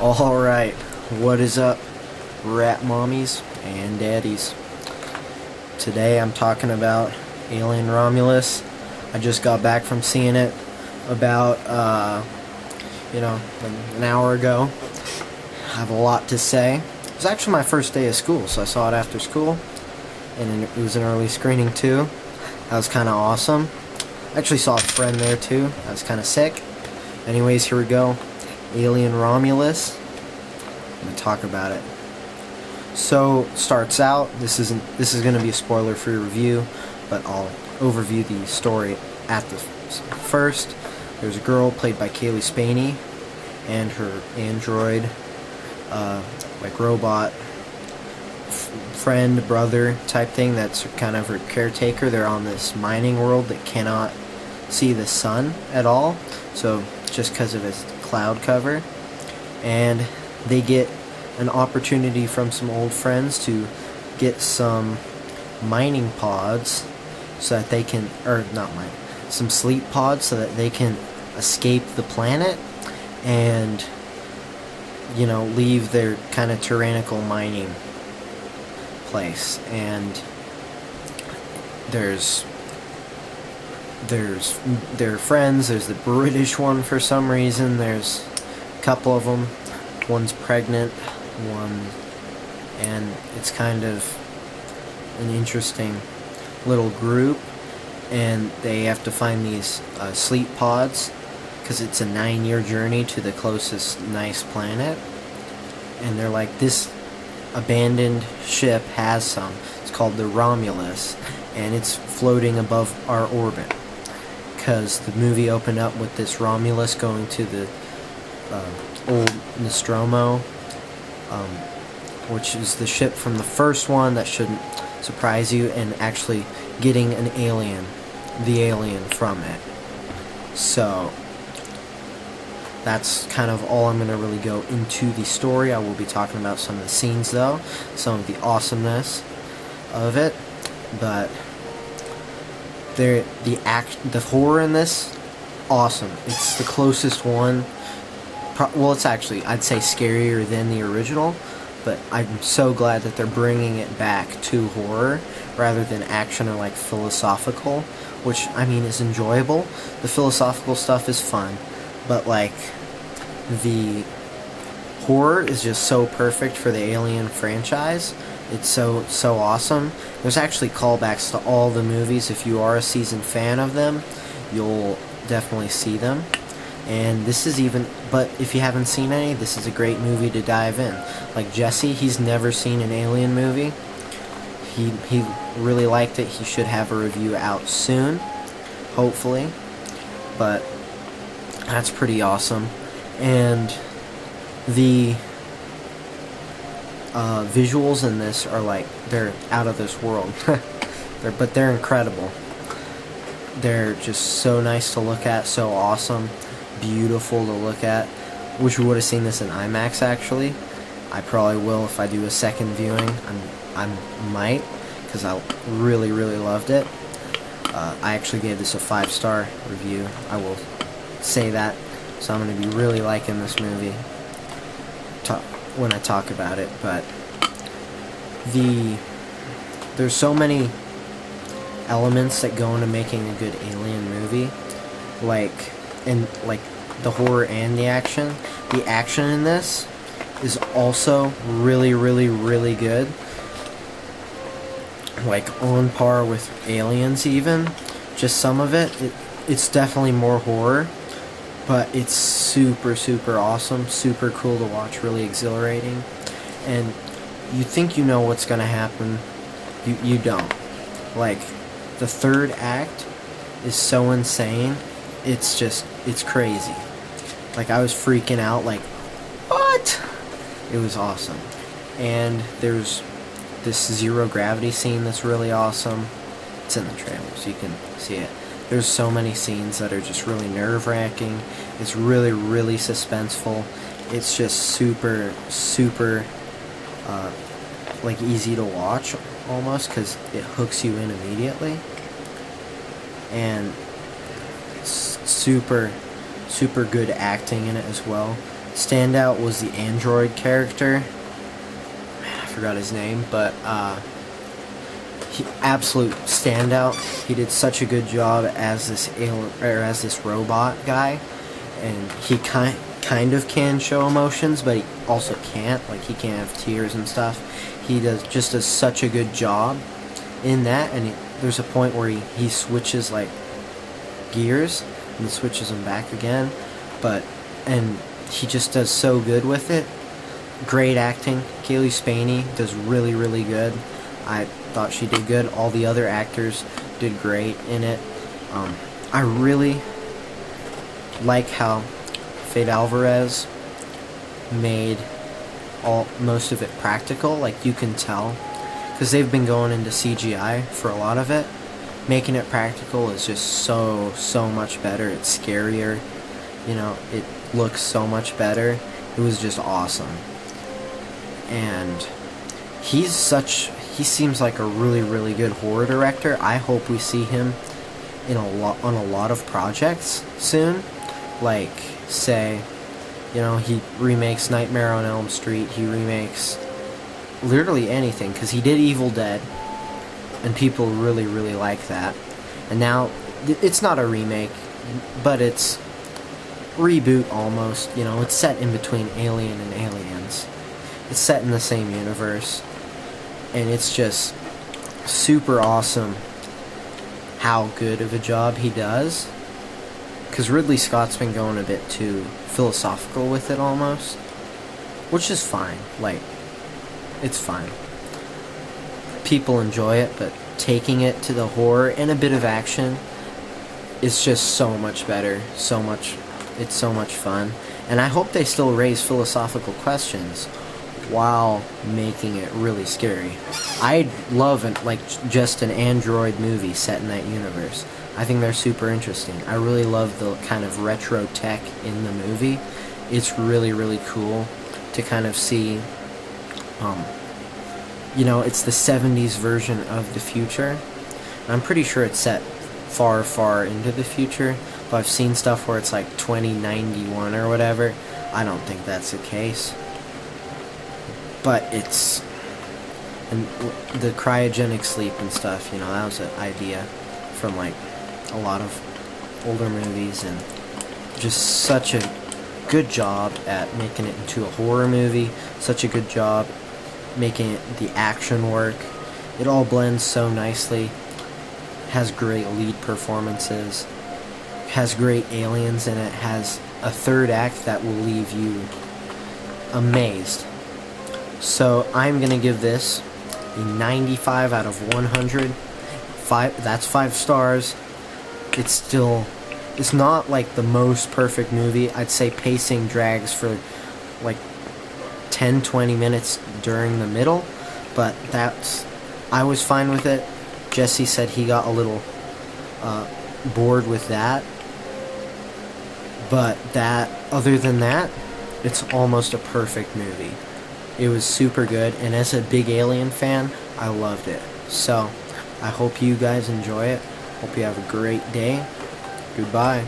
Alright, what is up, rat mommies and daddies? Today I'm talking about Alien Romulus. I just got back from seeing it about, an hour ago. I have a lot to say. It was actually my first day of school, so I saw it after school, and it was an early screening too. That was kind of awesome. I actually saw a friend there too. That was kind of sick. Anyways, here we go. Alien Romulus. I'm gonna talk about it. So, starts out. This is going to be a spoiler-free review, but I'll overview the story at the first. There's a girl played by Kaylee Spaney and her android, robot friend, brother type thing. That's kind of her caretaker. They're on this mining world that cannot see the sun at all. So just because of its cloud cover, and they get an opportunity from some old friends to get some mining pods so that they can, some sleep pods so that they can escape the planet and, leave their kind of tyrannical mining place. And there's their friends. There's the British one for some reason. There's a couple of them. One's pregnant, and it's kind of an interesting little group, and they have to find these sleep pods because it's a 9-year journey to the closest nice planet. And they're like, this abandoned ship has some. It's called the Romulus, and it's floating above our orbit, because the movie opened up with this Romulus going to the old Nostromo, which is the ship from the first one. That shouldn't surprise you, and actually getting an alien, the alien from it. So that's kind of all I'm going to really go into the story. I will be talking about some of the scenes though, some of the awesomeness of it, but the horror in this, awesome. It's the closest one. Well, it's actually, I'd say, scarier than the original, but I'm so glad that they're bringing it back to horror rather than action or philosophical, which is enjoyable. The philosophical stuff is fun, but the horror is just so perfect for the Alien franchise. It's so awesome. There's actually callbacks to all the movies. If you are a seasoned fan of them, you'll definitely see them. And this is but if you haven't seen any, this is a great movie to dive in. Like Jesse, he's never seen an Alien movie. He really liked it. He should have a review out soon, hopefully. But that's pretty awesome. And the visuals in this are they're out of this world. But they're incredible. They're just so nice to look at, so awesome, beautiful to look at. Wish we would have seen this in IMAX actually. I probably will if I do a second viewing. I might, because I really loved it. I actually gave this a 5-star review. I will say that. So I'm going to be really liking this movie when I talk about it. But there's so many elements that go into making a good Alien movie, the horror and the action. The action in this is also really good, on par with Aliens even. Just some of it's definitely more horror, but it's super awesome, super cool to watch, really exhilarating. And you think you know what's gonna happen, you don't. The third act is so insane, it's crazy. I was freaking out, what? It was awesome. And there's this zero gravity scene that's really awesome. It's in the trailer, so you can see it. There's so many scenes that are just really nerve-wracking. It's really suspenseful. It's just super easy to watch almost, because it hooks you in immediately. And super good acting in it as well. Standout was the android character. Man, I forgot his name, but absolute standout. He did such a good job as this as this robot guy, and he kind of can show emotions, but he also can't. Like, he can't have tears and stuff. He does such a good job in that, and there's a point where he switches like gears and he switches them back again, and he just does so good with it. Great acting. Kaylee Spaney does really, really good. I thought she did good. All the other actors did great in it. I really like how Fade Alvarez made most of it practical. Like, you can tell, because they've been going into CGI for a lot of it. Making it practical is just so much better. It's scarier. You know, it looks so much better. It was just awesome. And he seems like a really, really good horror director. I hope we see him on a lot of projects soon. Like, say, you know, he remakes Nightmare on Elm Street. He remakes literally anything, because he did Evil Dead, and people really, really like that. And now it's not a remake, but it's reboot almost. You know, it's set in between Alien and Aliens. It's set in the same universe, and it's just super awesome how good of a job he does, because Ridley Scott's been going a bit too philosophical with it almost, which is fine. Like, it's fine. People enjoy it, but taking it to the horror and a bit of action is just so much better. It's so much fun, and I hope they still raise philosophical questions while making it really scary. I'd love just an android movie set in that universe. I think they're super interesting. I really love the kind of retro tech in the movie. It's really, really cool to kind of see, you know, it's the 70s version of the future. I'm pretty sure it's set far, far into the future, but I've seen stuff where it's like 2091 or whatever. I don't think that's the case. But it's, and the cryogenic sleep and stuff, you know, that was an idea from like a lot of older movies, and just such a good job at making it into a horror movie, such a good job making the action work. It all blends so nicely, has great lead performances, has great aliens in it, has a third act that will leave you amazed. So I'm going to give this a 95 out of 100. That's 5 stars. It's not like the most perfect movie. I'd say pacing drags for like 10-20 minutes during the middle, but I was fine with it. Jesse said he got a little bored with that, but other than that, it's almost a perfect movie. It was super good, and as a big Alien fan, I loved it. So I hope you guys enjoy it. Hope you have a great day. Goodbye.